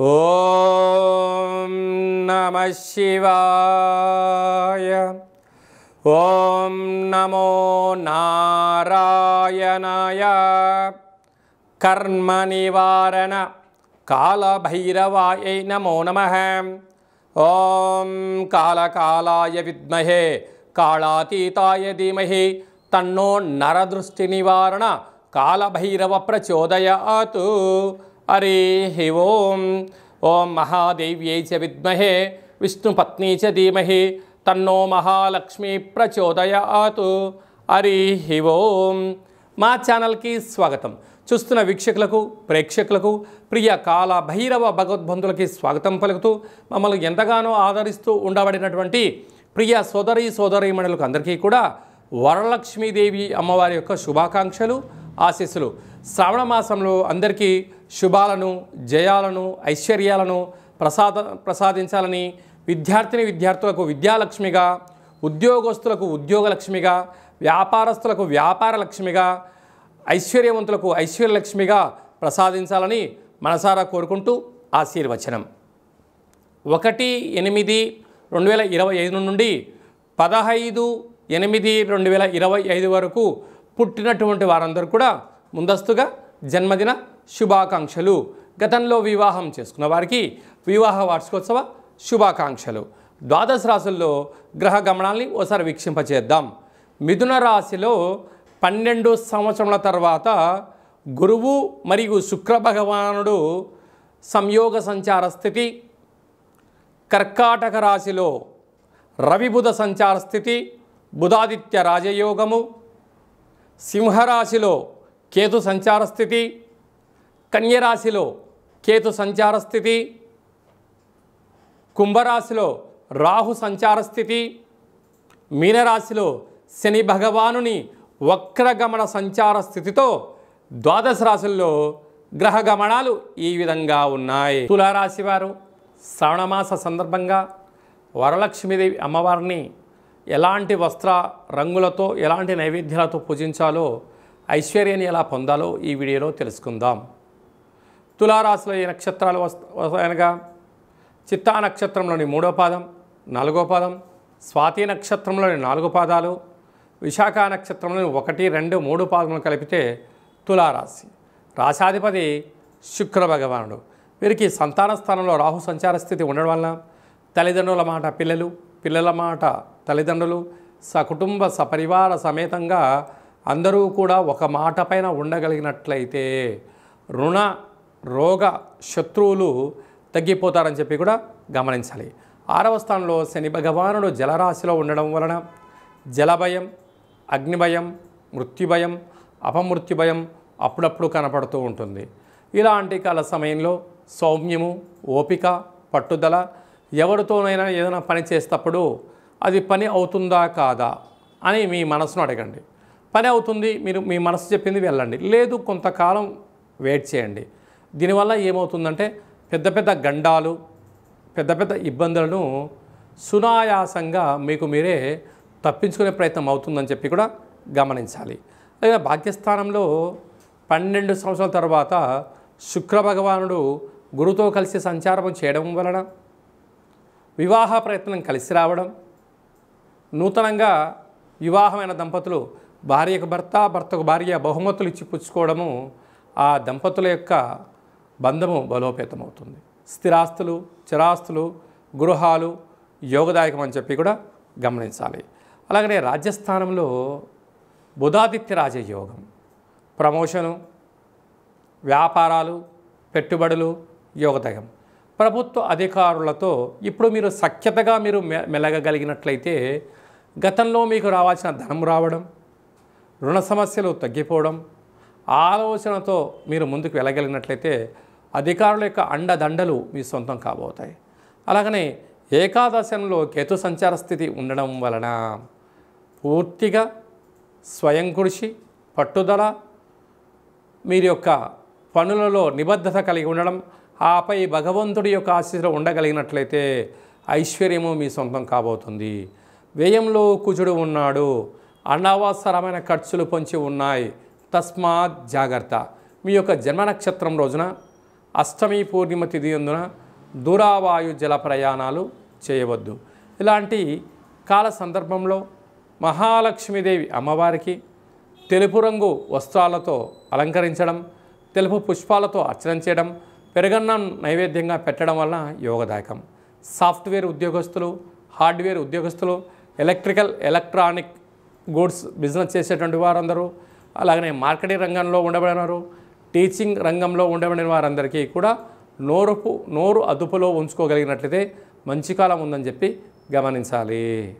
ఓం నమః శివాయ. ఓం నమో నారాయణాయ. కర్మ నివారణ కాళభైరవాయ నమో నమః. ఓం కాళకాలాయ విద్మహే కాళాతీతాయ ధీమహి తన్నో నరదృష్టి నివారణ కాళభైరవ ప్రచోదయాత్. హరి ఓం. ఓం మహాదేవ్యై చ విద్మహే విష్ణుపత్నీ చ ధీమహి తన్నో మహాలక్ష్మి ప్రచోదయాత్. హరి ఓం. మా ఛానల్కి స్వాగతం. చూస్తున్న వీక్షకులకు ప్రేక్షకులకు ప్రియ కాళభైరవ భగవద్బంధులకి స్వాగతం పలుకుతూ మమ్మల్ని ఎంతగానో ఆదరిస్తూ ఉండబడినటువంటి ప్రియ సోదరీమణులకు అందరికీ కూడా వరలక్ష్మీదేవి అమ్మవారి యొక్క శుభాకాంక్షలు ఆశీస్సులు. శ్రావణ మాసంలో అందరికీ శుభాలను జయాలను ఐశ్వర్యాలను ప్రసాదించాలని విద్యార్థులకు విద్యాలక్ష్మిగా, ఉద్యోగస్తులకు ఉద్యోగలక్ష్మిగా, వ్యాపారస్తులకు వ్యాపారలక్ష్మిగా, ఐశ్వర్యవంతులకు ఐశ్వర్యలక్ష్మిగా ప్రసాదించాలని మనసారా కోరుకుంటూ ఆశీర్వచనం. 1/8/2025 నుండి 15/8/2025 వరకు పుట్టినటువంటి వారందరూ కూడా ముందస్తుగా జన్మదిన శుభాకాంక్షలు. గతంలో వివాహం చేసుకున్న వారికి వివాహ వార్షికోత్సవ శుభాకాంక్షలు. ద్వాదశ రాశుల్లో గ్రహ గమనాల్ని ఓసారి వీక్షింపచేద్దాం. మిథున రాశిలో 12 సంవత్సరముల తర్వాత గురువు మరియు శుక్ర భగవానుడు సంయోగ సంచార స్థితి. కర్కాటక రాశిలో రవిబుధ సంచార స్థితి, బుధాదిత్య రాజయోగము. సింహరాశిలో కేతు సంచార స్థితి, కన్యరాశిలో కేతు సంచార స్థితి, కుంభరాశిలో రాహు సంచార స్థితి, మీనరాశిలో శని భగవానుని వక్రగమన సంచార స్థితితో ద్వాదశ రాశుల్లో గ్రహ గమనాలు ఈ విధంగా ఉన్నాయి. తులారాశి వారు శ్రావణమాస సందర్భంగా వరలక్ష్మీదేవి అమ్మవారిని ఎలాంటి వస్త్ర రంగులతో ఎలాంటి నైవేద్యాలతో పూజించాలో, ఐశ్వర్యాన్ని ఎలా పొందాలో ఈ వీడియోలో తెలుసుకుందాం. తులారాశిలో ఈ నక్షత్రాలు అనగా చిత్తా నక్షత్రంలోని 3వ పాదం, 4వ పాదం, స్వాతి నక్షత్రంలోని 4 పాదాలు, విశాఖ నక్షత్రంలోని 1, 2, 3 పాదములు కలిపితే తులారాశి. రాశాధిపతి శుక్ర భగవానుడు. వీరికి సంతాన స్థానంలో రాహు సంచార స్థితి ఉండడం వలన తల్లిదండ్రుల మాట పిల్లలు, పిల్లల మాట తల్లిదండ్రులు, సకుటుంబ సపరివార సమేతంగా అందరూ కూడా ఒక మాట పైన ఉండగలిగినట్లయితే రుణ రోగ శత్రువులు తగ్గిపోతారని చెప్పి కూడా గమనించాలి. 6వ స్థానంలో శని భగవానుడు జలరాశిలో ఉండడం వలన జలభయం, అగ్నిభయం, మృత్యుభయం, అపమృత్యుభయం అప్పుడప్పుడు కనపడుతూ ఉంటుంది. ఇలాంటి కాల సమయంలో సౌమ్యము, ఓపిక, పట్టుదల. ఎవరితోనైనా ఏదైనా పని చేసేటప్పుడు అది పని అవుతుందా కాదా అని మీ మనసును అడగండి. పని అవుతుంది, మీరు మీ మనసు చెప్పింది వెళ్ళండి. లేదు, కొంతకాలం వెయిట్ చేయండి. దీనివల్ల ఏమవుతుందంటే పెద్ద పెద్ద గండాలు, పెద్ద పెద్ద ఇబ్బందులను సునాయాసంగా మీకు మీరే తప్పించుకునే ప్రయత్నం అవుతుందని చెప్పి కూడా గమనించాలి. అలాగే భాగ్యస్థానంలో 12 సంవత్సరాల తర్వాత శుక్ర భగవానుడు గురుతో కలిసి సంచారం చేయడం వలన వివాహ ప్రయత్నం కలిసి రావడం, నూతనంగా వివాహమైన దంపతులు భార్యకు భర్త, భర్తకు భార్య బహుమతులు ఇచ్చి పుచ్చుకోవడము ఆ దంపతుల యొక్క బంధము బలోపేతమవుతుంది. స్థిరాస్తులు, చిరాస్తులు, గృహాలు యోగదాయకం అని చెప్పి కూడా గమనించాలి. అలాగనే రాజ్యస్థానంలో బుధాదిత్య రాజయోగం. ప్రమోషను, వ్యాపారాలు, పెట్టుబడులు యోగదాయకం. ప్రభుత్వ అధికారులతో ఇప్పుడు మీరు సఖ్యతగా మెలగగలిగినట్లయితే గతంలో మీకు రావాల్సిన ధనం రావడం, రుణ సమస్యలు తగ్గిపోవడం, ఆలోచనతో మీరు ముందుకు వెళ్ళగలిగినట్లయితే అధికారుల యొక్క అండదండలు మీ సొంతం కాబోతాయి. అలాగనే ఏకాదశంలో కేతు సంచార స్థితి ఉండడం వలన పూర్తిగా స్వయం కృషి, పట్టుదల, మీరు యొక్క పనులలో నిబద్ధత కలిగి ఉండడం, ఆపై భగవంతుడి యొక్క ఆశీస్సులో ఉండగలిగినట్లయితే ఐశ్వర్యము మీ సొంతం కాబోతుంది. వ్యయంలో కుజుడు ఉన్నాడు, అనవసరమైన ఖర్చులు పొంచి ఉన్నాయి. తస్మాత్ జాగ్రత్త. మీ యొక్క జన్మ నక్షత్రం రోజున అష్టమి పూర్ణిమ తిథి యందున దూరావాయు జల ప్రయాణాలు చేయవద్దు. ఇలాంటి కాల సందర్భంలో మహాలక్ష్మీదేవి అమ్మవారికి తెలుపు రంగు వస్త్రాలతో అలంకరించడం, తెలుపు పుష్పాలతో అర్చన చేయడం, పెరుగన్నం నైవేద్యంగా పెట్టడం వలన యోగదాయకం. సాఫ్ట్వేర్ ఉద్యోగస్తులు, హార్డ్వేర్ ఉద్యోగస్తులు, ఎలక్ట్రానిక్ గూడ్స్ బిజినెస్ చేసేటువంటి వారందరూ, అలాగనే మార్కెటింగ్ రంగంలో ఉండబడినారు, టీచింగ్ రంగంలో ఉండబడిన వారందరికీ కూడా నోరు అదుపులో ఉంచుకోగలిగినట్లయితే మంచి కాలం ఉందని చెప్పి గమనించాలి.